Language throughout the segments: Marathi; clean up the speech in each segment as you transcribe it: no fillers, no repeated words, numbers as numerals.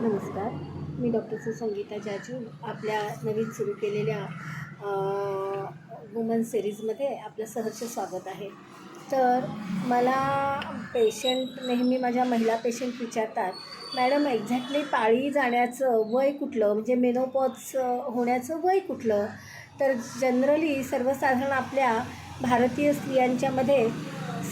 नमस्कार. मी डॉक्टर संगीता जाजू. आपल्या नवीन सुरू केलेल्या वुमन सिरीजमध्ये आपलं सहर्ष स्वागत आहे. तर मला पेशंट नेहमी माझ्या महिला पेशंट विचारतात, मॅडम एक्झॅक्टली पाळी जाण्याचं वय कुठलं, म्हणजे मेनोपॉज होण्याचं वय कुठलं? तर जनरली सर्वसाधारण आपल्या भारतीय स्त्रियांच्यामध्ये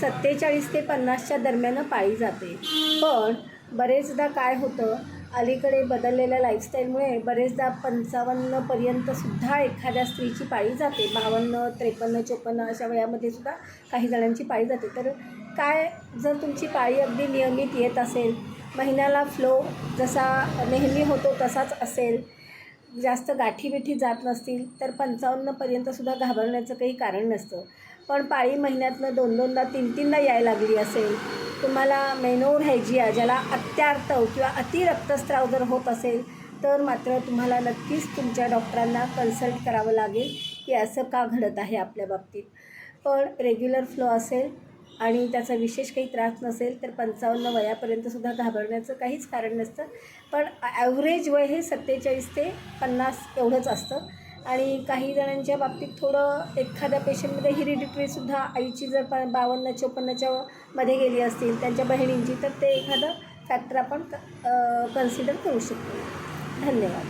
47 ते 50च्या दरम्यान पाळी जाते. पण बरेचदा काय होतं, अलीकडे बदललेल्या लाईफस्टाईलमुळे बरेचदा 55पर्यंतसुद्धा एखाद्या स्त्रीची पाळी जाते. 52, 53, 54 अशा वयामध्ये सुद्धा काही जणांची पाळी जाते. तर काय, जर तुमची पाळी अगदी नियमित येत असेल, महिन्याला फ्लो जसा नेहमी होतो तसाच असेल, जास्त गाठीबिठी जात नसतील, तर 55पर्यंतसुद्धा घाबरण्याचं काही कारण नसतं. पण पाळी महिन्यातनं 2-2दा 3-3दा यायला लागली असेल, तुम्हाला मेनोरहॅजिया ज्याला अत्यार्तव किंवा अतिरक्तस्राव जर होत असेल, तर मात्र तुम्हाला नक्कीच तुमच्या डॉक्टरांना कन्सल्ट करावं लागेल की असं का घडत आहे आपल्या बाबतीत. पण रेग्युलर फ्लो असेल आणि त्याचा विशेष काही त्रास नसेल तर 55 वयापर्यंतसुद्धा घाबरण्याचं काहीच कारण नसतं. पण ॲव्हरेज वय हे 47 ते 50 एवढंच असतं. आणि काही जणांच्या बाबतीत थोडं एखाद्या पेशंटमध्ये हेरिडिटरीसुद्धा आईची जर 52-54च्या मध्ये गेली असतील, त्यांच्या बहिणींची, तर ते एखादं फॅक्टर आपण कन्सिडर करू शकतो. धन्यवाद.